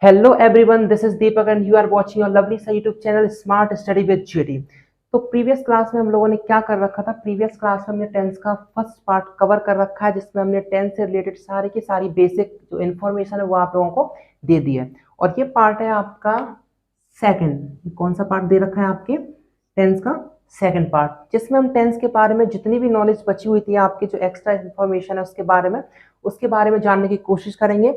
Hello everyone, this is Deepak and you are watching your lovely सा YouTube channel smart study with JD. तो previous class में हम लोगों ने क्या कर रखा था, प्रीवियस क्लास में हमने टेंस का फर्स्ट पार्ट कवर कर रखा है जिसमें हमने टेंस से रिलेटेड सारी की सारी बेसिक जो इन्फॉर्मेशन है वो आप लोगों को दे दी है। और ये पार्ट है आपका सेकंड। कौन सा पार्ट दे रखा है आपके टेंस का सेकंड पार्ट, जिसमें हम टेंस के बारे में जितनी भी नॉलेज बची हुई थी आपकी जो एक्स्ट्रा इन्फॉर्मेशन है उसके बारे में जानने की कोशिश करेंगे।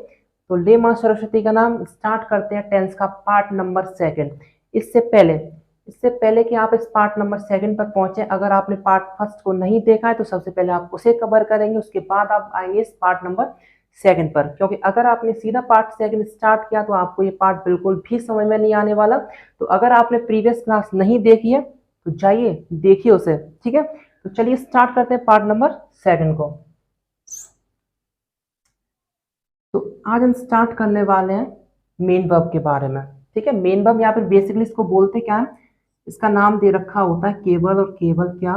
तो ले मां सरस्वती का नाम स्टार्ट करते हैं टेंस का पार्ट नंबर सेकंड। इससे पहले कि आप इस पार्ट नंबर सेकंड पर पहुंचे, अगर आपने पार्ट फर्स्ट को नहीं देखा है तो सबसे पहले आप उसे कवर करेंगे, उसके बाद आप आएंगे इस पार्ट नंबर सेकंड पर। क्योंकि अगर आपने सीधा पार्ट सेकंड स्टार्ट किया तो आपको ये पार्ट बिल्कुल भी समझ में नहीं आने वाला। तो अगर आपने प्रीवियस क्लास नहीं देखी है तो जाइए देखिए उसे, ठीक है। तो चलिए स्टार्ट करते हैं पार्ट नंबर सेकंड को। तो आज हम स्टार्ट करने वाले हैं मेन वर्ब के बारे में, ठीक है। मेन वर्ब यहाँ पर बेसिकली इसको बोलते क्या है, इसका नाम दे रखा होता है केवल और केवल क्या,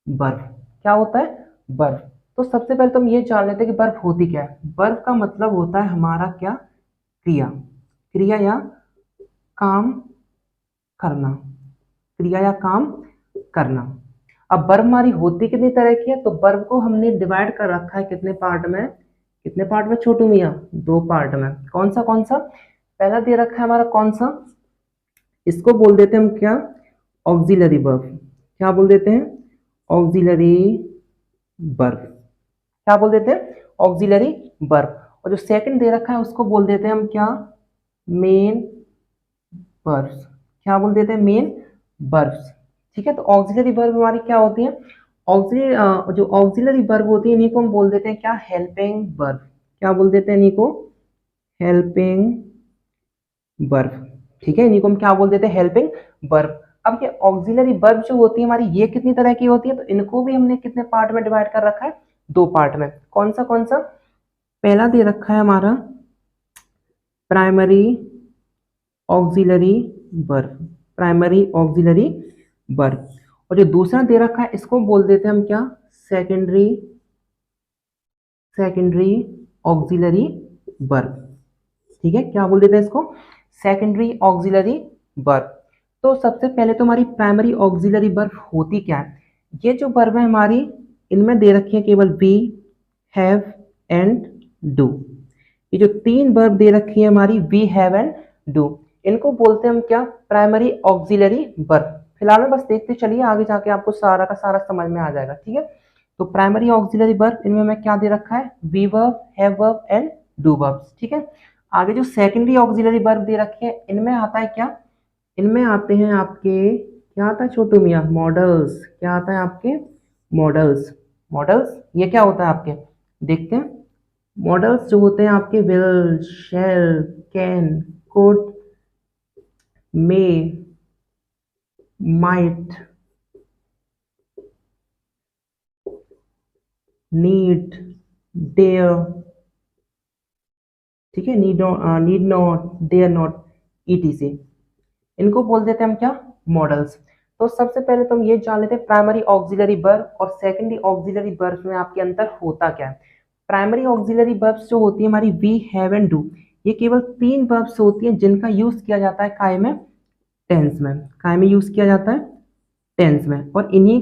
वर्ब। क्या होता है, वर्ब। तो सबसे पहले तो हम ये जान लेते हैं कि वर्ब होती क्या है। वर्ब का मतलब होता है हमारा क्या, क्रिया, क्रिया या काम करना, क्रिया या काम करना। अब वर्ब हमारी होती कितनी तरह की है, तो वर्ब को हमने डिवाइड कर रखा है कितने पार्ट में, कितने पार्ट में छोटू मियाँ, दो पार्ट में। कौन सा पहला दे रखा है हमारा कौन सा, इसको बोल देते हैं हम क्या, ऑक्सिलरी वर्ब। क्या बोल देते हैं, ऑक्सिलरी वर्ब। क्या बोल देते हैं, ऑक्सिलरी वर्ब। और जो सेकंड दे रखा है उसको बोल देते हैं हम क्या, मेन वर्ब्स। क्या बोल देते हैं, मेन वर्ब्स, ठीक है। तो ऑक्सिलरी वर्ब हमारी क्या होती है, ऑक्सिलरी जो ऑक्सिलरी वर्ब होती है इन्हीं को हम बोल देते हैं क्या, हेल्पिंग वर्ब। क्या बोल देते हैं इन्हीं को, हेल्पिंग वर्ब, ठीक है। इन्हीं को हम क्या बोल देते हैं, हेल्पिंग वर्ब। अब ये ऑक्सिलरी वर्ब जो होती है हमारी, ये कितनी तरह की होती है, तो इनको भी हमने कितने पार्ट में डिवाइड कर रखा है, दो पार्ट में। कौन सा पहला दे रखा है हमारा primary auxiliary verb, primary auxiliary verb. और जो दूसरा दे रखा है इसको बोल देते हैं हम क्या, सेकेंडरी, सेकेंडरी ऑक्सिलरी वर्ब, ठीक है। क्या बोल देते हैं इसको, सेकेंडरी ऑक्सिलरी वर्ब। तो सबसे पहले तो हमारी प्राइमरी ऑक्सिलरी वर्ब होती क्या है, ये जो वर्ब है हमारी इनमें दे रखी है केवल बी, हैव एंड डू। ये जो तीन वर्ब दे रखी है हमारी वी, हैव एंड डू, इनको बोलते हैं हम क्या, प्राइमरी ऑक्सिलरी वर्ब। फिलहाल में बस देखते चलिए, आगे जाके आपको सारा का सारा समझ में आ जाएगा, ठीक है। तो प्राइमरी ऑक्सिलरी वर्ब इनमें मैं क्या दे रखा है, be verb, have verb and do verbs, ठीक है। आगे जो सेकेंडरी ऑक्सिलरी वर्ब दे रखी है इनमें आता है क्या, इनमें आते हैं आपके, क्या आता है छोटू मियाँ, मॉडल्स। क्या आता है आपके, मॉडल्स। मॉडल्स ये क्या होता है आपके, देखते हैं। मॉडल्स जो होते हैं आपके will, shall, can, could, may, might, need, dare, ठीक है, need not, dare not, etc, इनको बोल देते हैं हम क्या, मॉडल्स। तो सबसे पहले तो हम ये जान लेते हैं प्राइमरी ऑक्सिलरी वर्ब और सेकेंडरी ऑक्सिलरी वर्ब में आपके अंतर होता क्या है। प्राइमरी ऑक्सिलरी वर्ब्स जो होती है हमारी वी, हैव एंड डू, ये केवल तीन वर्ब्स होती हैं जिनका यूज किया जाता है काय में, टेंस में। काय में यूज किया जाता है, टेंस में। और इन्हीं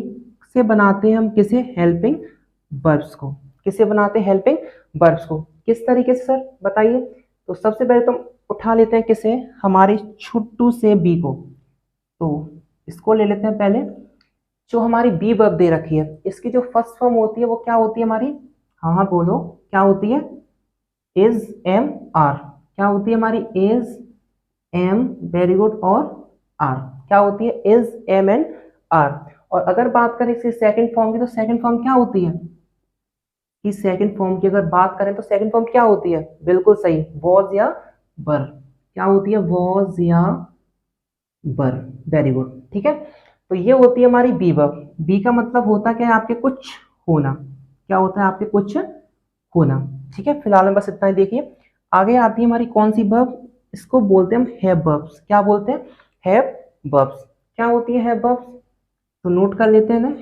से बनाते हैं हम किसे, हेल्पिंग वर्ब्स को। किसे बनाते हैं, हेल्पिंग वर्ब्स को। किस तरीके से सर बताइए। तो सबसे पहले तो उठा लेते हैं किसे, हमारे छुट्टू से बी को। तो इसको ले लेते हैं पहले, जो हमारी बी वर्ब दे रखी है इसकी जो फर्स्ट फॉर्म होती है वो क्या होती है हमारी, हाँ हाँ बोलो, क्या होती है, इज एम आर। क्या होती है हमारी, इज एम, वेरी गुड, और आर। क्या होती है, इज एम एंड आर। और अगर बात करें इसकी सेकंड फॉर्म की, तो सेकंड फॉर्म क्या होती है, कि सेकंड फॉर्म की अगर बात करें तो सेकंड फॉर्म क्या होती है, बिल्कुल सही, वॉज या वर। क्या होती है, वॉज या वर, वेरी गुड, ठीक है। तो ये होती है हमारी बी वर्ब। बी का मतलब होता क्या है, आपके कुछ होना। क्या होता है, आपके कुछ होना, ठीक है। फिलहाल में बस इतना ही देखिए। आगे आती है हमारी कौन सी वर्ब, इसको बोलते हैं हम हैव वर्ब्स। क्या बोलते हैं, हैव वर्ब्स। क्या होती है हैव वर्ब्स, तो नोट कर लेते हैं ना।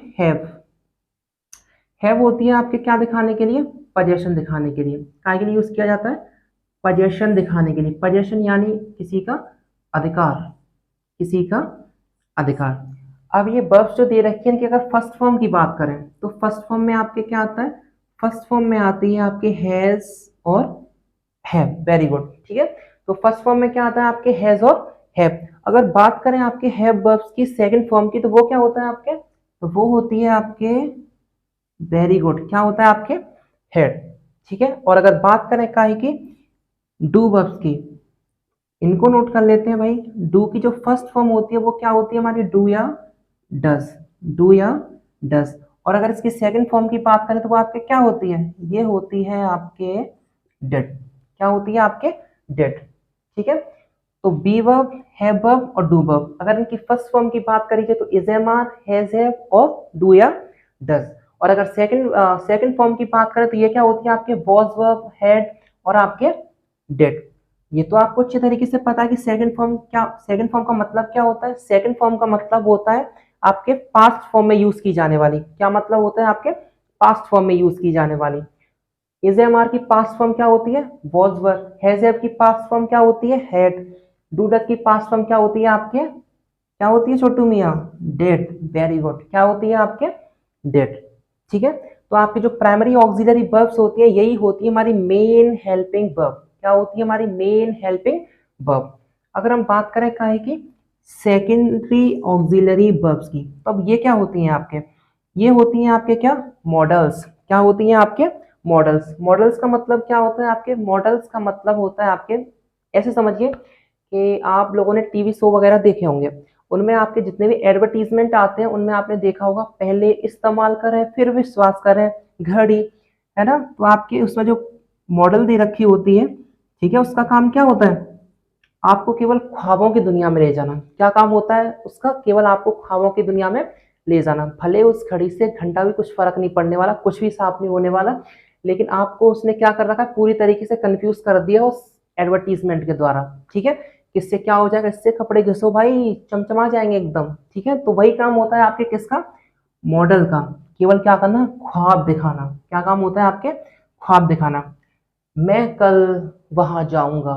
हैव होती है आपके क्या दिखाने के लिए, पोजेशन दिखाने के लिए। काय के लिए यूज किया जाता है, पजेशन दिखाने के लिए, पजेशन यानी किसी का अधिकार, किसी का अधिकार। अब ये वर्ब्स जो दे रखी है इनकी अगर फर्स्ट फॉर्म की बात करें तो फर्स्ट फॉर्म में आपके क्या आता है, फर्स्ट फॉर्म में आती है आपके हैज और हैव। वेरी गुड, ठीक है। तो फर्स्ट फॉर्म में क्या आता है आपके हैज और हैव। अगर बात करें आपके हैव वर्ब्स की सेकंड फॉर्म की तो वो क्या होता है आपके, तो वो होती है आपके, वेरी गुड, क्या होता है आपके हेड, ठीक है। और अगर बात करें काहे की, डू वर्ब्स की, इनको नोट कर लेते हैं भाई। डू की जो फर्स्ट फॉर्म होती है वो क्या होती है हमारी, डू या डज, डू या डज। और अगर इसकी सेकंड फॉर्म की बात करें तो वो आपके क्या होती है, ये होती है आपके डेड, क्या होती है आपके डेड, ठीक है। तो बी वर्ब, हैव वर्ब और डू वर्ब, अगर इनकी फर्स्ट फॉर्म की बात करी जाए तो is am are, has have और डू या डज। और अगर सेकंड फॉर्म की बात करें तो ये क्या होती है आपके वॉज वर्ब, हैड और आपके डेड। ये तो आपको अच्छे तरीके से पता है कि सेकंड फॉर्म क्या, सेकंड फॉर्म का मतलब क्या होता है। सेकंड फॉर्म का मतलब होता है आपके पास्ट फॉर्म में यूज की जाने वाली, क्या मतलब होता है आपके पास्ट फॉर्म में यूज की जाने वाली। इज एम आर की पास्ट फॉर्म क्या होती है, वॉज वर। हैज हैव की पास्ट फॉर्म क्या होती है, हैड। डू डज की पास्ट फॉर्म क्या होती है आपके, क्या होती है छोटू मियाँ, डेड। वेरी गुड, क्या होती है आपके डेड, ठीक है। तो आपके जो प्राइमरी ऑक्सिलरी वर्ब्स होती है यही होती है हमारी मेन हेल्पिंग वर्ब, क्या होती है हमारी मेन हेल्पिंग वर्ब। अगर हम बात करें काहे की सेकेंडरी ऑक्सिलरी वर्ब्स की, तो अब ये क्या होती हैं आपके, ये होती हैं आपके क्या मॉडल्स, क्या होती हैं आपके मॉडल्स। मॉडल्स का मतलब क्या होता है आपके, मॉडल्स का मतलब होता है आपके, ऐसे समझिए कि आप लोगों ने टीवी शो वगैरह देखे होंगे, उनमें आपके जितने भी एडवर्टीजमेंट आते हैं उनमें आपने देखा होगा पहले इस्तेमाल करें फिर विश्वास करें, घड़ी, है ना। तो आपके उसमें जो मॉडल दे रखी होती है, ठीक है, उसका काम क्या होता है, आपको केवल ख्वाबों की दुनिया में ले जाना। क्या काम होता है उसका, केवल आपको ख्वाबों की दुनिया में ले जाना। भले उस घड़ी से घंटा भी कुछ फर्क नहीं पड़ने वाला, कुछ भी साफ नहीं होने वाला, लेकिन आपको उसने क्या कर रखा है, पूरी तरीके से कंफ्यूज कर दिया उस एडवर्टीजमेंट के द्वारा, ठीक है। किससे क्या हो जाएगा, इससे कपड़े घिसो भाई चमचमा जाएंगे एकदम, ठीक है। तो वही काम होता है आपके किसका, मॉडल का। केवल क्या करना, ख्वाब दिखाना। क्या काम होता है आपके, ख्वाब दिखाना। मैं कल वहां जाऊंगा,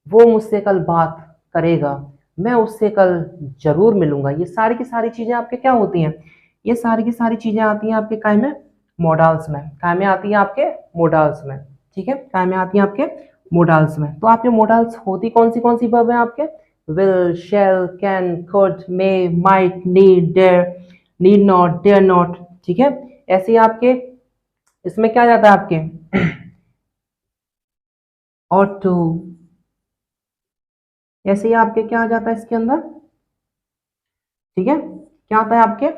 वो मुझसे कल बात करेगा, मैं उससे कल जरूर मिलूंगा। ये सारी की सारी चीजें आपके क्या होती हैं, ये सारी की सारी चीजें आती हैं आपके काय में, मोडाल्स में। काय में आती है आपके मोडाल्स में, ठीक है। काय में आती है आपके मोडाल्स में। तो आपके मोडाल्स होती कौन सी वर्ब है आपके, will, shall, can, could, may, might, need, dare, need not, dare not, ठीक है। ऐसे ही आपके इसमें क्या जाता है आपके और टू, ऐसे ही आपके क्या आ जाता है इसके अंदर, ठीक है। क्या आता है आपके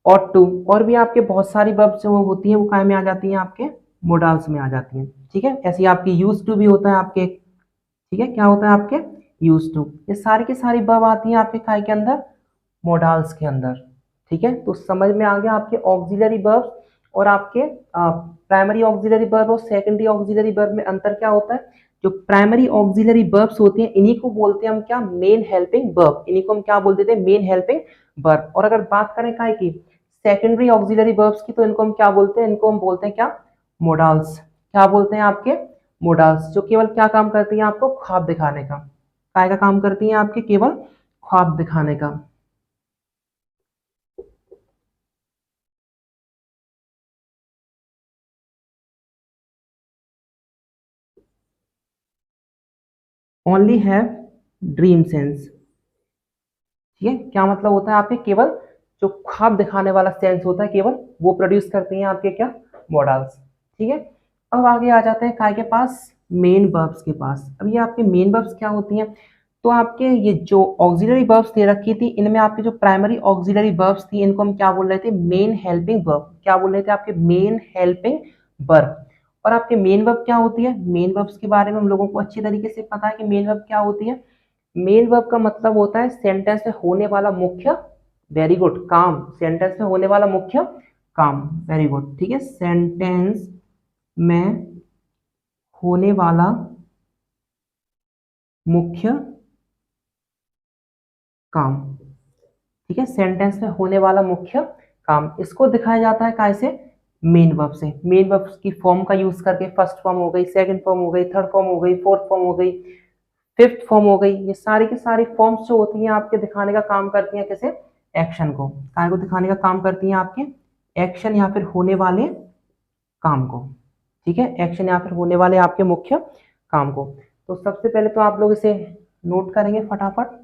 और टू। और भी आपके बहुत सारी वर्ब्स जो होती हैं वो काय में आ जाती हैं आपके मोडाल्स में आ जाती हैं, ठीक है। ऐसे ही आपकी यूज टू भी होता है आपके, ठीक है। क्या होता है आपके यूज टू। ये सारी की सारी वर्ब आती हैं आपके काय के अंदर, मोडाल्स के अंदर, ठीक है। तो समझ में आ गया आपके ऑक्सिलरी वर्ब और आपके प्राइमरी ऑक्सिलरी वर्ब और सेकेंडरी ऑक्सिलरी वर्ब में अंतर क्या होता है। जो प्राइमरी ऑक्सिलरी वर्ब्स होती हैं इन्हीं को बोलते हैं हम क्या, मेन हेल्पिंग वर्ब। इन्हीं को हम क्या बोल देते हैं, मेन हेल्पिंग वर्ब। और अगर बात करें काय की सेकेंडरी ऑक्सिलरी वर्ब्स की, तो इनको हम क्या बोलते हैं, इनको हम बोलते हैं क्या, मोडाल्स। क्या बोलते हैं आपके मोडाल्स, जो केवल क्या काम करती हैं आपको ख्वाब दिखाने का। काय का काम करती हैं आपके, केवल ख्वाब दिखाने का। ओनली हैव ड्रीम सेंस, ठीक है। क्या मतलब होता है आपके, केवल जो ख्वाब दिखाने वाला सेंस होता है केवल वो प्रोड्यूस करती हैं आपके क्या, मॉडल्स, ठीक है। अब आगे आ जाते हैं काय के पास, मेन वर्ब्स के पास। अब ये आपके मेन वर्ब्स क्या होती हैं, तो आपके ये जो ऑक्सिलरी वर्ब्स दे रखी थी इनमें आपके जो प्राइमरी ऑक्सिलरी वर्ब्स थी इनको हम क्या बोल रहे थे, मेन हेल्पिंग वर्ब। क्या बोल रहे थे आपके, मेन हेल्पिंग वर्ब। और आपके मेन वर्ब क्या होती है, मेन वर्ब्स के बारे में हम लोगों को अच्छी तरीके से पता है कि मेन वर्ब क्या होती है। मेन वर्ब का मतलब होता है सेंटेंस में होने वाला मुख्य, वेरी गुड, काम। सेंटेंस में होने वाला मुख्य काम, वेरी गुड, ठीक है। सेंटेंस में होने वाला मुख्य काम, ठीक है। सेंटेंस में होने वाला मुख्य काम, इसको दिखाया जाता है कैसे, मेन वर्ब से। मेन वर्ब की फॉर्म का यूज करके फर्स्ट फॉर्म हो गई, सेकंड फॉर्म हो गई, थर्ड फॉर्म हो गई, फोर्थ फॉर्म हो गई, फिफ्थ फॉर्म हो गई। ये सारी की सारी फॉर्म्स जो होती हैं आपके दिखाने का काम करती हैं किसे, एक्शन को। काय को दिखाने का काम करती हैं आपके, एक्शन या फिर होने वाले काम को। ठीक है, एक्शन या फिर होने वाले आपके मुख्य काम को। तो सबसे पहले तो आप लोग इसे नोट करेंगे फटाफट।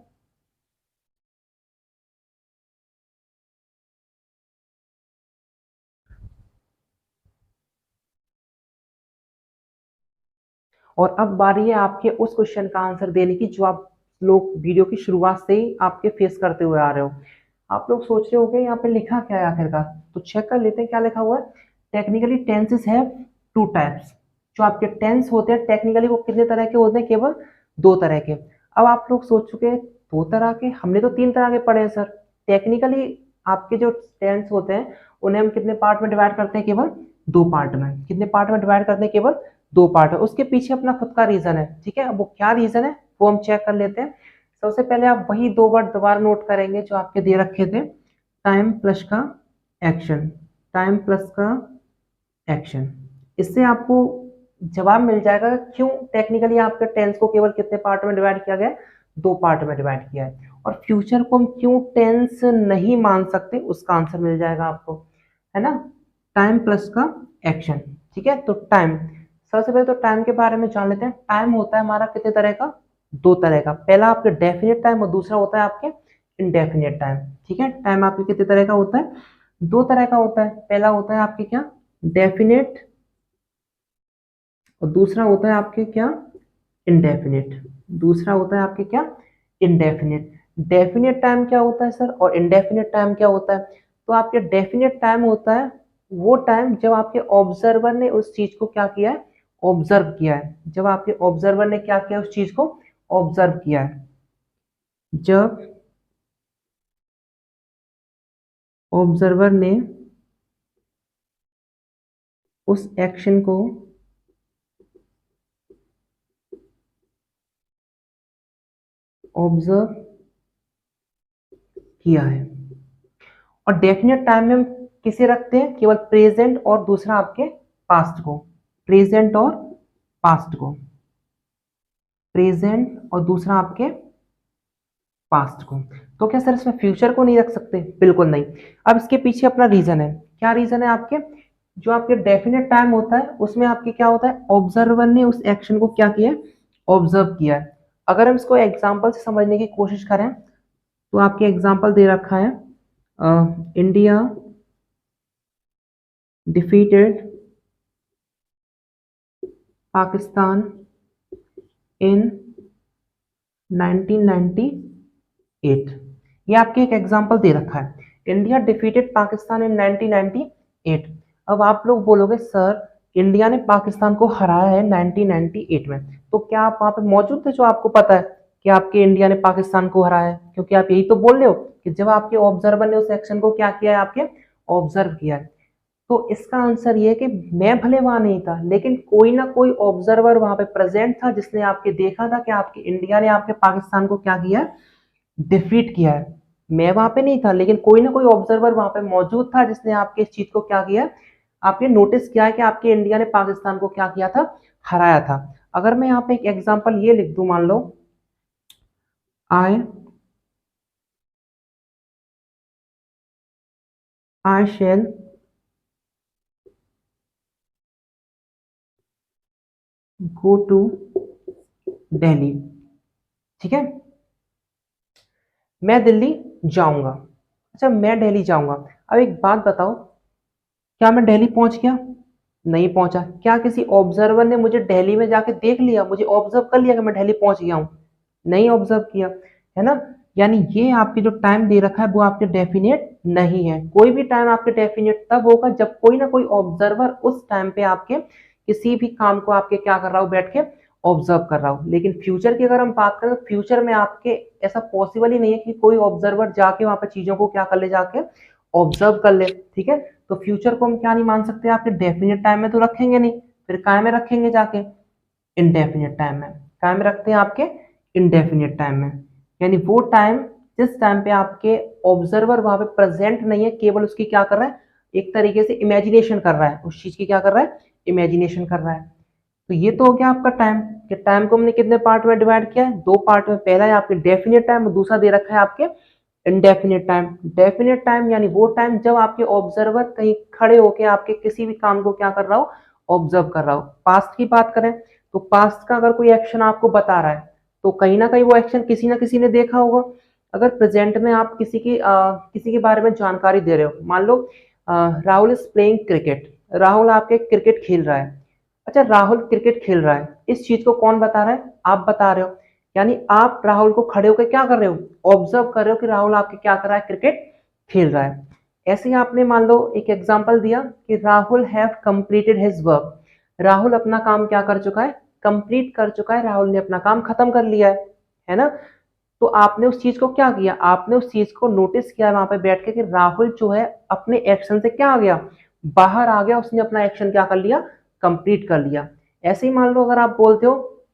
और अब बारी है आपके उस क्वेश्चन का आंसर देने की जो आप लोग वीडियो की शुरुआत से ही आपके फेस करते हुए आ रहे हो। आप लोग सोच रहे होंगे यहाँ पे लिखा क्या है आखिरकार, तो चेक कर लेते हैं क्या लिखा हुआ है। टेक्निकली टेंसेस है टू टाइप्स। जो आपके टेंस होते हैं टेक्निकली वो कितने तरह के होते हैं, केवल दो तरह के। अब आप लोग सोच चुके हैं दो तरह के, हमने तो तीन तरह के पढ़े हैं सर। टेक्निकली आपके जो टेंस होते हैं उन्हें हम कितने पार्ट में डिवाइड करते हैं, केवल दो पार्ट में। कितने पार्ट में डिवाइड करते हैं, केवल दो पार्ट है। उसके पीछे अपना खुद का रीजन है। ठीक है, अब वो क्या रीजन है वो हम चेक कर लेते हैं। सबसे पहले आप वही दो वर्ड दोबारा नोट करेंगे जो आपके दे रखे थे, टाइम प्लस का एक्शन। टाइम प्लस का एक्शन, इससे आपको जवाब मिल जाएगा क्यों टेक्निकली आपके टेंस को केवल कितने पार्ट में डिवाइड किया गया है, दो पार्ट में डिवाइड किया है। और फ्यूचर को हम क्यों टेंस नहीं मान सकते उसका आंसर मिल जाएगा आपको, है ना। टाइम प्लस का एक्शन। ठीक है, तो टाइम, सबसे पहले तो टाइम के बारे में जान लेते हैं। टाइम होता है हमारा कितने तरह का, दो तरह का। पहला आपके डेफिनेट टाइम और दूसरा होता है आपके इनडेफिनेट टाइम। ठीक है, टाइम आपके कितने तरह का होता है, दो तरह का होता है। पहला होता है आपके क्या, डेफिनेट, और दूसरा होता है आपके क्या, इनडेफिनेट। दूसरा होता है आपके क्या, इनडेफिनेट। डेफिनेट टाइम क्या होता है सर, और इनडेफिनेट टाइम क्या होता है। तो आपके डेफिनेट टाइम होता है वो टाइम जब आपके ऑब्जर्वर ने उस चीज को क्या किया है, ऑब्जर्व किया है। जब आपके ऑब्जर्वर ने क्या किया, उस चीज को ऑब्जर्व किया है। जब ऑब्जर्वर ने उस एक्शन को ऑब्जर्व किया है। और डेफिनेट टाइम में हम किसे रखते हैं, केवल प्रेजेंट और दूसरा आपके पास्ट को। प्रेजेंट और पास्ट को, प्रेजेंट और दूसरा आपके पास्ट को। तो क्या सर इसमें फ्यूचर को नहीं रख सकते, बिल्कुल नहीं। अब इसके पीछे अपना रीजन है। क्या रीजन है आपके, जो आपके डेफिनेट टाइम होता है उसमें आपके क्या होता है, ऑब्जर्वर ने उस एक्शन को क्या किया है, ऑब्जर्व किया है। अगर हम इसको एग्जाम्पल से समझने की कोशिश करें तो आपके एग्जाम्पल दे रखा है, इंडिया डिफीटेड पाकिस्तान इन 1998। ये आपके एक एग्जांपल दे रखा है, इंडिया डिफीटेड पाकिस्तान इन 1998। अब आप लोग बोलोगे सर इंडिया ने पाकिस्तान को हराया है 1998 में, तो क्या आप वहां पे मौजूद थे जो आपको पता है कि आपके इंडिया ने पाकिस्तान को हराया है, क्योंकि आप यही तो बोल रहे हो कि जब आपके ऑब्जर्वर ने उस एक्शन को क्या किया है, आपके ऑब्जर्व किया है। तो इसका आंसर ये है कि मैं भले वहां नहीं था लेकिन कोई ना कोई ऑब्जर्वर वहां पे प्रेजेंट था जिसने आपके देखा था कि आपके इंडिया ने आपके पाकिस्तान को क्या किया है, डिफीट किया है। मैं वहां पे नहीं था लेकिन कोई ना कोई ऑब्जर्वर वहां पे मौजूद था जिसने आपके इस चीज को क्या किया है, आपने नोटिस किया है कि आपके इंडिया ने पाकिस्तान को क्या किया था, हराया था। अगर मैं यहाँ पे एक एग्जाम्पल ये लिख दूं, मान लो I I shall go to Delhi. ठीक है, मैं दिल्ली जाऊंगा। अच्छा, मैं दिल्ली जाऊंगा। अब एक बात बताओ, क्या मैं दिल्ली पहुंच गया, नहीं पहुंचा। क्या किसी ऑब्जर्वर ने मुझे दिल्ली में जाके देख लिया, मुझे ऑब्जर्व कर लिया कि मैं दिल्ली पहुंच गया हूं, नहीं ऑब्जर्व किया, है ना। यानी ये आपके जो टाइम दे रखा है वो आपके डेफिनेट नहीं है। कोई भी टाइम आपके डेफिनेट तब होगा जब कोई ना कोई ऑब्जर्वर उस टाइम पे आपके किसी भी काम को आपके क्या कर रहा हो, बैठ के ऑब्जर्व कर रहा हो। लेकिन फ्यूचर की अगर हम बात करें तो फ्यूचर में आपके ऐसा पॉसिबल ही नहीं है कि कोई ऑब्जर्वर जाके वहां पे चीजों को क्या कर ले, जाके ऑब्जर्व कर ले। ठीक है, तो फ्यूचर को हम क्या नहीं मान सकते, आपके डेफिनेट टाइम में तो रखेंगे नहीं, फिर काय में रखेंगे जाके, इंडेफिनेट टाइम में। काय में रखते हैं आपके, इंडेफिनेट टाइम में। यानी वो टाइम जिस टाइम पे आपके ऑब्जर्वर वहां पे प्रेजेंट नहीं है, केवल उसकी क्या कर रहा है, एक तरीके से इमेजिनेशन कर रहा है, उस चीज की क्या कर रहा है, इमेजिनेशन कर रहा है। तो ये तो हो गया आपका टाइम, कि टाइम को हमने कितने पार्ट में डिवाइड किया है, दो पार्ट में। पहला है आपके डेफिनेट टाइम और दूसरा दे रखा है आपके इंडेफिनेट टाइम। डेफिनेट टाइम यानी वो टाइम जब आपके ऑब्जर्वर कहीं खड़े होकर आपके किसी भी काम को क्या कर रहा हो, ऑब्जर्व कर रहा हो। पास्ट की बात करें तो पास्ट का अगर कोई एक्शन आपको बता रहा है तो कहीं ना कहीं वो एक्शन किसी ना किसी ने देखा होगा। अगर प्रेजेंट में आप किसी के बारे में जानकारी दे रहे हो, मान लो Rahul is playing cricket, Rahul आपके क्रिकेट खेल रहा है। अच्छा, राहुल क्रिकेट खेल रहा है, इस चीज को कौन बता रहा है, आप बता रहे हो। यानी आप राहुल को खड़े होकर क्या कर रहे हो, ऑब्जर्व कर रहे हो कि राहुल आपके क्या कर रहा है, क्रिकेट खेल रहा है। ऐसे ही आपने मान लो एक एग्जांपल दिया कि Rahul have completed his work, Rahul अपना काम क्या कर चुका है, कंप्लीट कर चुका है, राहुल ने अपना काम खत्म कर लिया है ना। तो आपने उस चीज को क्या किया, आपने उस चीज को नोटिस किया वहां पे बैठ के कि राहुल जो है अपने एक्शन से क्या आ गया, बाहर आ गया, उसने अपना एक्शन क्या कर लिया, कंप्लीट कर लिया। ऐसे ही मान लो अगर आप बोलते हो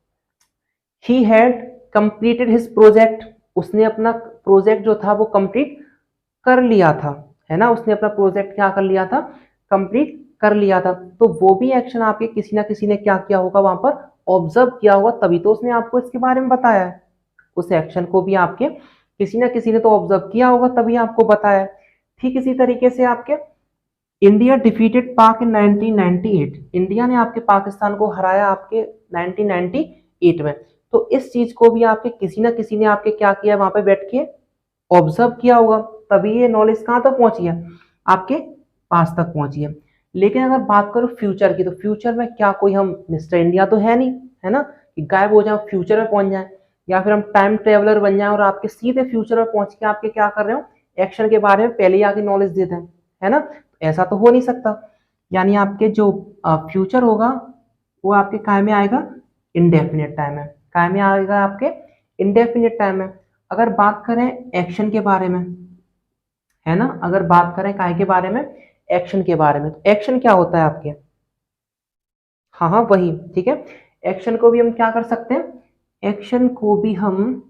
he had completed his project, उसने अपना प्रोजेक्ट जो था वो कंप्लीट कर लिया था, है ना, उसने अपना प्रोजेक्ट क्या कर लिया था, कंप्लीट कर लिया था। तो वो भी एक्शन आपके किसी ना किसी ने क्या किया होगा, वहां पर ऑब्जर्व किया होगा, तभी तो उसने आपको इसके बारे में बताया है। उस एक्शन को भी आपके किसी ना किसी ने तो ऑब्जर्व किया होगा, तभी आपको बताया। ठीक इसी तरीके से आपके इंडिया डिफीटेड पाक इन 1998, इंडिया ने आपके पाकिस्तान को हराया आपके 1998 में। तो इस चीज को भी आपके किसी ना किसी ने आपके क्या किया, वहां पे बैठ के ऑब्जर्व किया होगा, तभी ये नॉलेज कहाँ तक पहुंची है, आपके पास तक पहुंची है। लेकिन अगर बात करो फ्यूचर की, तो फ्यूचर में क्या कोई हम मिस्टर इंडिया तो है नहीं, है ना, कि गायब हो जाए फ्यूचर में पहुंच जाए, या फिर हम टाइम ट्रेवलर बन जाए और आपके सीधे फ्यूचर में पहुंच के आपके क्या कर रहे हो, एक्शन के बारे में पहले ही आगे नॉलेज देते हैं, है ना। ऐसा तो हो नहीं सकता। यानी आपके जो फ्यूचर होगा वो आपके काय में आएगा, इंडेफिनिट टाइम में, काय में आएगा आपके इंडेफिनिट टाइम में। अगर बात करें एक्शन के बारे में, है ना, अगर बात करें काय के बारे में, एक्शन के बारे में, तो एक्शन क्या होता है आपके, हाँ हाँ वही, ठीक है। एक्शन को भी हम क्या कर सकते हैं, एक्शन को भी हम,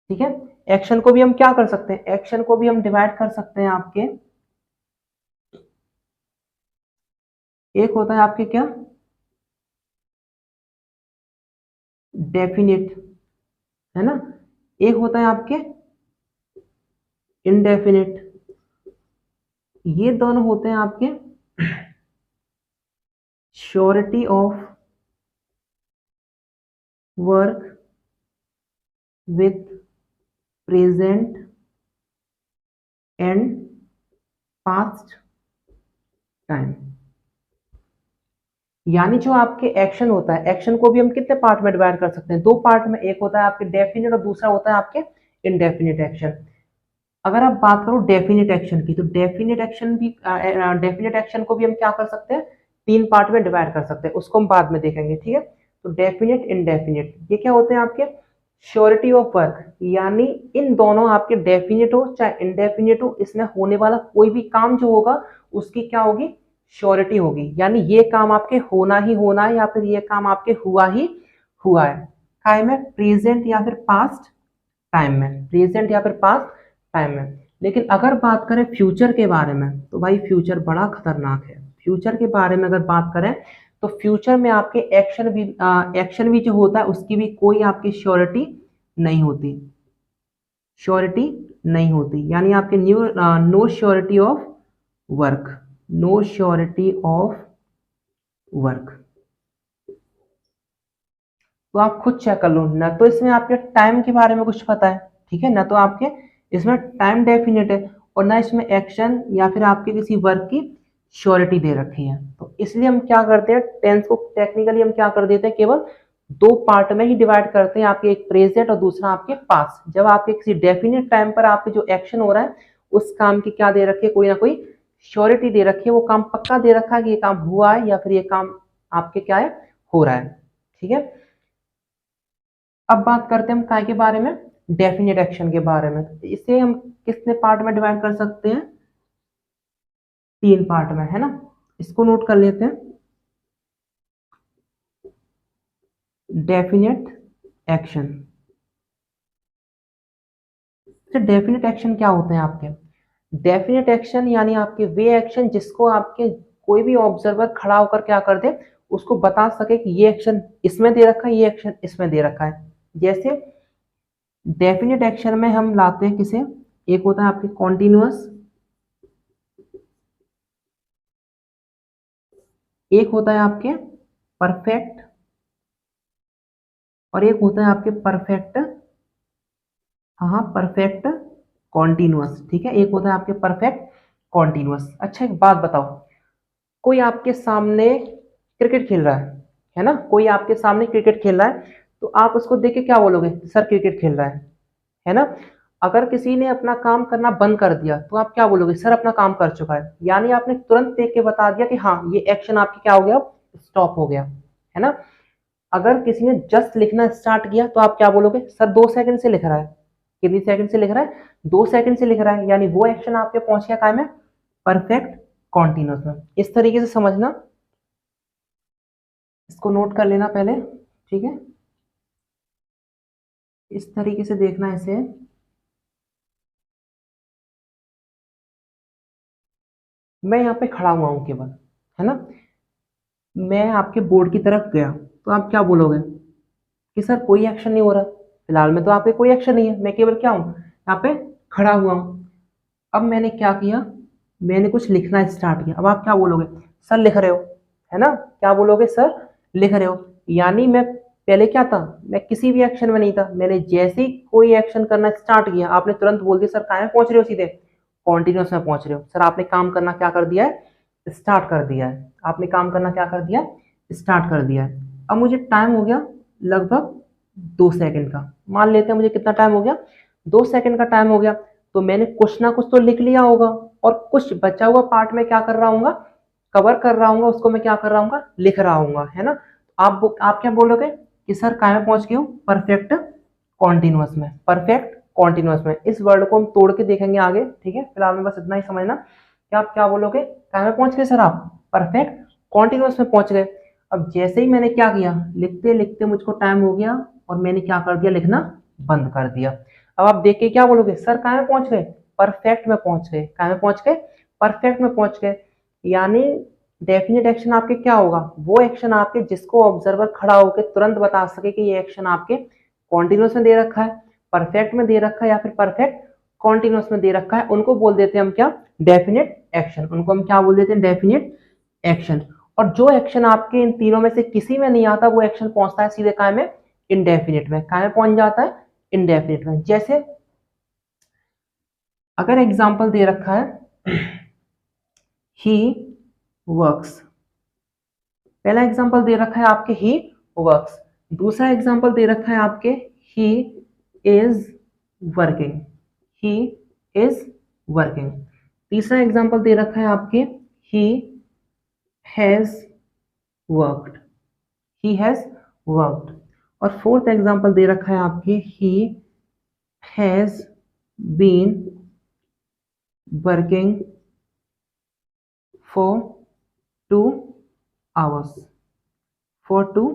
ठीक है, एक्शन को भी हम क्या कर सकते हैं, एक्शन को भी हम डिवाइड कर सकते हैं आपके, एक होता है आपके क्या, डेफिनेट, है ना, एक होता है आपके इनडेफिनेट। ये दोनों होते हैं आपके surety of work with present and past time. यानी जो आपके एक्शन होता है, एक्शन को भी हम कितने पार्ट में डिवाइड कर सकते हैं, दो पार्ट में, एक होता है आपके डेफिनेट और दूसरा होता है आपके इनडेफिनेट एक्शन। अगर आप बात करो डेफिनेट एक्शन की, तो डेफिनेट एक्शन को भी हम क्या कर सकते हैं, तीन पार्ट में डिवाइड कर सकते हैं, उसको हम बाद में देखेंगे, ठीक है। तो डेफिनेट इनडेफिनेट ये क्या होते हैं आपके, श्योरिटी ऑफ वर्क, यानी इन दोनों आपके डेफिनेट हो चाहे इनडेफिनेट हो, इसमें होने वाला कोई भी काम जो होगा उसकी क्या होगी, श्योरिटी होगी। यानी ये काम आपके होना ही होना है, या फिर ये काम आपके हुआ ही हुआ है, काय में, प्रेजेंट या फिर पास्ट टाइम में, प्रेजेंट या फिर पास्ट टाइम में। लेकिन अगर बात करें फ्यूचर के बारे में, तो भाई फ्यूचर बड़ा खतरनाक है। फ्यूचर के बारे में अगर बात करें तो फ्यूचर में आपके एक्शन भी जो होता है उसकी भी कोई आपकी श्योरिटी नहीं होती, श्योरिटी नहीं होती। यानी आपके no surety of work, no surety of work. तो आप खुद चेक कर लो ना, तो इसमें आपके टाइम के बारे में कुछ पता है, ठीक है ना, तो आपके इसमें टाइम डेफिनेट है, और ना इसमें एक्शन या फिर आपके किसी वर्क की श्योरिटी दे रखी है। तो इसलिए हम क्या करते हैं, टेंस को टेक्निकली हम क्या कर देते हैं, केवल दो पार्ट में ही डिवाइड करते हैं, आपके एक प्रेजेंट और दूसरा आपके पास। जब आपके किसी डेफिनेट टाइम पर आपके जो एक्शन हो रहा है उस काम की क्या दे रखी है, कोई ना कोई श्योरिटी दे रखी है, वो काम पक्का दे रखा है कि ये काम हुआ है या फिर ये काम आपके क्या है, हो रहा है, ठीक है। अब बात करते हैं हम काय के बारे में, डेफिनेट एक्शन के बारे में। तो इसे हम कितने पार्ट में डिवाइड कर सकते हैं, तीन पार्ट में, है ना। इसको नोट कर लेते हैं, डेफिनेट एक्शन। तो डेफिनेट एक्शन क्या होते हैं आपके, डेफिनेट एक्शन यानी आपके वे एक्शन जिसको आपके कोई भी ऑब्जर्वर खड़ा होकर क्या कर दे, उसको बता सके कि ये एक्शन इसमें दे रखा है, ये एक्शन इसमें दे रखा है। जैसे डेफिनेट एक्शन में हम लाते हैं किसे, एक होता है आपके कॉन्टिन्यूअस, एक होता है आपके परफेक्ट, और एक होता है आपके परफेक्ट, हाँ परफेक्ट कॉन्टिन्यूअस, ठीक है, एक होता है आपके परफेक्ट कॉन्टिन्यूअस। अच्छा एक बात बताओ, कोई आपके सामने क्रिकेट खेल रहा है ना, कोई आपके सामने क्रिकेट खेल रहा है, तो आप उसको देख के क्या बोलोगे, सर क्रिकेट खेल रहा है ना। अगर किसी ने अपना काम करना बंद कर दिया तो आप क्या बोलोगे, सर अपना काम कर चुका है, यानी आपने तुरंत देख के बता दिया कि हाँ ये एक्शन आपकी क्या हो गया, स्टॉप हो गया, है ना। अगर किसी ने जस्ट लिखना स्टार्ट किया तो आप क्या बोलोगे, सर 2 सेकंड से लिख रहा है, कितनी सेकंड से लिख रहा है, 2 सेकंड से लिख रहा है, यानी वो एक्शन आपके पहुंच गया काय में, परफेक्ट कॉन्टिन्यूस में। इस तरीके से समझना, इसको नोट कर लेना पहले, ठीक है, इस तरीके से देखना इसे। मैं यहाँ पे खड़ा हुआ हूँ केवल, है ना, मैं आपके बोर्ड की तरफ गया तो आप क्या बोलोगे कि सर कोई एक्शन नहीं हो रहा, फिलहाल में तो आपके कोई एक्शन नहीं है, मैं केवल क्या हूँ यहाँ पे खड़ा हुआ हूँ। अब मैंने क्या किया, मैंने कुछ लिखना स्टार्ट किया, अब आप क्या बोलोगे, सर लिख रहे हो, है ना, क्या बोलोगे, सर लिख रहे हो, यानी मैं पहले क्या था, मैं किसी भी एक्शन में नहीं था, मैंने जैसे ही कोई एक्शन करना स्टार्ट किया आपने तुरंत बोल दिया, सर कहाँ पहुंच रहे हो, सीधे कॉन्टिन्यूस में पहुंच रहे हो, सर आपने काम करना क्या कर दिया है, स्टार्ट कर दिया है, आपने काम करना क्या कर दिया, स्टार्ट कर दिया है। अब मुझे टाइम हो गया लगभग 2 सेकंड का, मान लेते हैं मुझे कितना टाइम हो गया, 2 सेकंड का टाइम हो गया, तो मैंने कुछ ना कुछ तो लिख लिया होगा, और कुछ बचा हुआ पार्ट में क्या कर रहा हूँ, कवर कर रहा हूँ, उसको मैं क्या कर रहा हूँ, लिख रहा हूँ, है ना। आप क्या बोलोगे कि सर कहाँ में पहुंच गए हूँ, परफेक्ट कॉन्टिन्यूअस में, परफेक्ट कॉन्टिन्यूअस में। इस वर्ड को हम तोड़ के देखेंगे आगे, ठीक है, फिलहाल में बस इतना ही समझना कि आप क्या बोलोगे, कहाँ में पहुंच गए सर आप, परफेक्ट कॉन्टिन्यूअस में पहुंच गए। अब जैसे ही मैंने क्या किया, लिखते लिखते मुझको टाइम हो गया और मैंने क्या कर दिया, लिखना बंद कर दिया। अब आप देख के क्या बोलोगे, सर कहाँ में पहुंच गए, परफेक्ट में पहुंच गए, कहाँ में पहुंच गए, परफेक्ट में पहुंच गए। यानी डेफिनेट एक्शन आपके क्या होगा, वो एक्शन आपके जिसको ऑब्जर्वर खड़ा होकर तुरंत बता सके कि ये एक्शन आपके कॉन्टिन्यूस में दे रखा है, परफेक्ट में दे रखा है, या फिर परफेक्ट कॉन्टिन्यूस में दे रखा है, उनको बोल देते हैं हम क्या, डेफिनेट एक्शन, उनको हम क्या बोल देते हैं, डेफिनेट एक्शन। और जो एक्शन आपके इन तीनों में से किसी में नहीं आता, वो एक्शन पहुंचता है सीधे काय में, इनडेफिनिट में, काय में पहुंच जाता है, इनडेफिनिट में। जैसे अगर एग्जांपल दे रखा है ही वर्क्स, पहला एग्जांपल दे रखा है आपके ही वर्क्स, दूसरा एग्जांपल दे रखा है आपके he is working, he is working, तीसरा एग्जांपल दे रखा है आपके he has worked, he has worked, और फोर्थ एग्जांपल दे रखा है आपके he has been working for 2 hours, for 2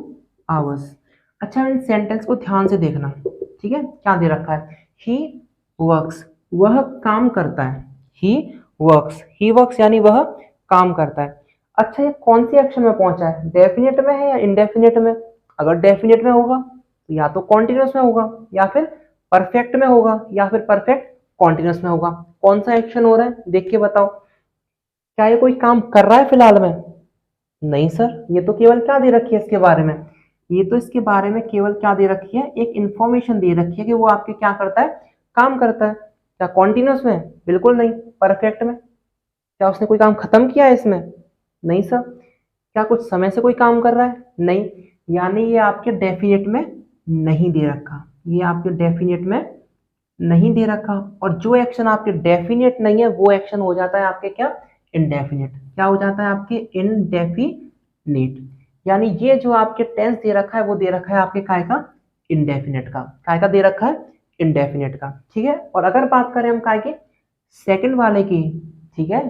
hours. अच्छा इन सेंटेंस को ध्यान से देखना, ठीक है, क्या दे रखा है, ही वर्क्स, वह काम करता है, ही वर्क्स, ही वर्क्स यानी वह काम करता है। अच्छा ये कौन सी एक्शन में पहुंचा है, डेफिनेट में है या इनडेफिनेट में, अगर डेफिनेट में होगा तो या तो कॉन्टिन्यूस में होगा, या फिर परफेक्ट में होगा, या फिर परफेक्ट कॉन्टिन्यूस में होगा। कौन सा एक्शन हो रहा है देख के बताओ, क्या ये कोई काम कर रहा है फिलहाल में, नहीं सर, ये तो केवल क्या दे रखी है इसके बारे में, ये तो इसके बारे में केवल क्या दे रखी है, एक इंफॉर्मेशन दे रखी है कि वो आपके क्या करता है, काम करता है। क्या कॉन्टिन्यूस में, बिल्कुल नहीं, परफेक्ट में, क्या उसने कोई काम खत्म किया है इसमें, नहीं सर, क्या कुछ समय से कोई काम कर रहा है, नहीं, यानी ये आपके डेफिनेट में नहीं दे रखा, ये आपके डेफिनेट में नहीं दे रखा। और जो एक्शन आपके डेफिनेट नहीं है वो एक्शन हो जाता है आपके क्या, इनडेफिनेट, क्या हो जाता है आपके इनडेफिनेट। यानी ये जो आपके टेंस दे रखा है वो दे रखा है आपके काय का, इनडेफिनेट का, काय का दे रखा है, इनडेफिनेट का, ठीक है। और अगर बात करें हम काय की, सेकंड वाले की, ठीक है,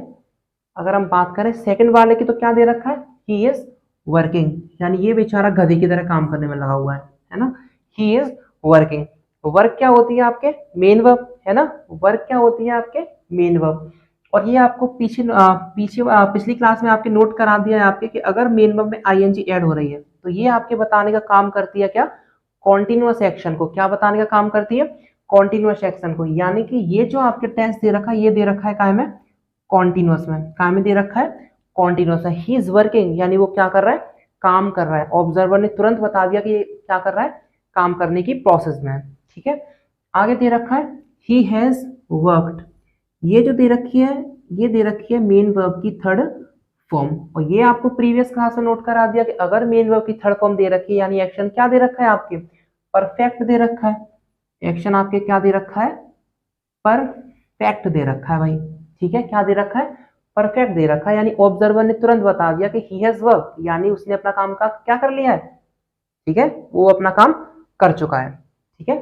अगर हम बात करें सेकंड वाले की तो क्या दे रखा है, ही इज वर्किंग, यानी ये बेचारा गधे की तरह काम करने में लगा हुआ है ना, ही इज वर्किंग। वर्क क्या होती है आपके, मेन वर्ब, है ना, वर्क क्या होती है आपके, मेन वर्ब। और ये आपको पिछली क्लास में आपके नोट करा दिया है आपके कि अगर मेन वर्ब में आईएनजी ऐड हो रही है तो ये आपके बताने का काम करती है क्या, कॉन्टिन्यूअस एक्शन को। क्या बताने का काम करती है, कॉन्टिन्यूअस एक्शन को। यानी कि ये जो आपके टेंस दे रखा है, ये दे रखा है काय में, कॉन्टिन्यूअस में। काय में दे रखा है, कॉन्टिन्यूअस है। ही इज वर्किंग, यानी वो क्या कर रहा है, काम कर रहा है। ऑब्जर्वर ने तुरंत बता दिया कि ये क्या कर रहा है, काम करने की प्रोसेस में है। ठीक है, आगे दे रखा है ही हैज वर्कड। ये जो दे रखी है, ये दे रखी है मेन वर्ब की थर्ड फॉर्म। और ये आपको प्रीवियस क्लास में नोट करा दिया कि अगर मेन वर्ब की थर्ड फॉर्म दे रखी है, यानी एक्शन क्या दे रखा है आपके, परफेक्ट दे रखा है। एक्शन आपके क्या दे रखा है, परफेक्ट दे रखा है भाई। ठीक है, क्या दे रखा है, परफेक्ट दे रखा है। यानी ऑब्जर्वर ने तुरंत बता दिया कि ही हैज वर्क, यानी उसने अपना काम का क्या कर लिया है। ठीक है, वो अपना काम कर चुका है। ठीक है,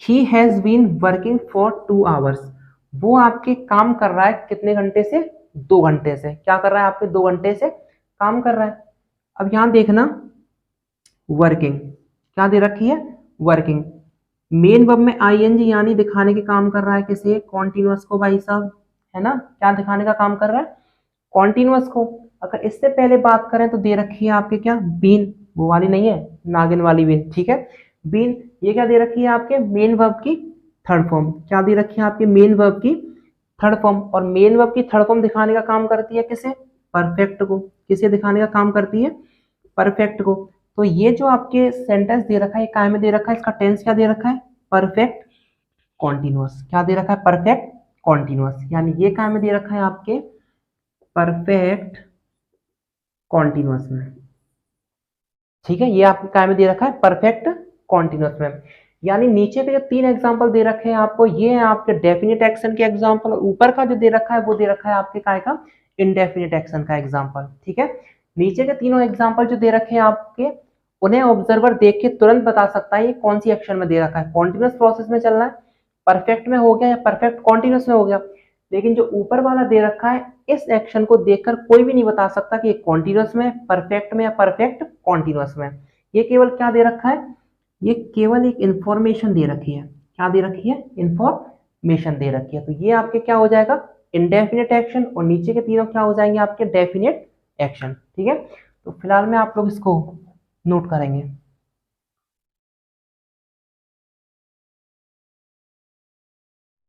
he has been working for 2 hours. वो आपके काम कर रहा है कितने घंटे से, 2 घंटे से। क्या कर रहा है आपके, 2 घंटे से काम कर रहा है। अब यहां देखना, वर्किंग क्या दे रखी है, वर्किंग। मेन वर्ब में आईएनजी यानी दिखाने के काम कर रहा है किसे, कॉन्टिन्यूअस को भाई साहब, है ना। क्या दिखाने का काम कर रहा है, कॉन्टिन्यूअस को। अगर इससे पहले बात करें तो दे रखी है आपके क्या, बीन, वो वाली नहीं है, नागिन वाली बीन। ठीक है, बीन ये क्या दे रखी है आपके, मेन वर्ब की थर्ड फॉर्म। क्या दे रखी है आपके, मेन वर्ब की थर्ड फॉर्म। और मेन वर्ब की थर्ड फॉर्म दिखाने का काम करती है किसे, परफेक्ट को। किसे दिखाने का काम करती है, परफेक्ट को। तो ये जो आपके सेंटेंस दे रखा है, काय में दे रखा है, इसका टेंस क्या दे रखा है, परफेक्ट कॉन्टिन्यूअस। क्या दे रखा है, परफेक्ट कॉन्टिन्यूअस। यानी ये काय में दे रखा है आपके, परफेक्ट कॉन्टिन्यूअस में। ठीक है, ये आपके काय में दे रखा है, परफेक्ट कॉन्टिन्यूअस में। यानी नीचे के जो 3 एग्जांपल दे रखे हैं आपको, ये है आपके डेफिनेट एक्शन के एग्जांपल। और ऊपर का जो दे रखा है वो दे रखा है आपके काय का, इनडेफिनेट एक्शन का एग्जांपल। ठीक है, नीचे के तीनों एग्जांपल जो दे रखे हैं आपके, उन्हें ऑब्जर्वर देख के तुरंत बता सकता है ये कौन सी एक्शन में दे रखा है, कॉन्टिन्यूअस प्रोसेस में चल रहा है, परफेक्ट में हो गया या परफेक्ट कॉन्टिन्यूअस में हो गया। लेकिन जो ऊपर वाला दे रखा है, इस एक्शन को देखकर कोई भी नहीं बता सकता कि ये कॉन्टिन्यूअस में, परफेक्ट में या परफेक्ट कॉन्टिन्यूअस में। ये केवल क्या दे रखा है, ये केवल एक इंफॉर्मेशन दे रखी है। क्या दे रखी है, इंफॉर्मेशन दे रखी है। तो ये आपके क्या हो जाएगा, इंडेफिनेट एक्शन। और नीचे के तीनों क्या हो जाएंगे आपके, डेफिनेट एक्शन। ठीक है, तो फिलहाल में आप लोग इसको नोट करेंगे।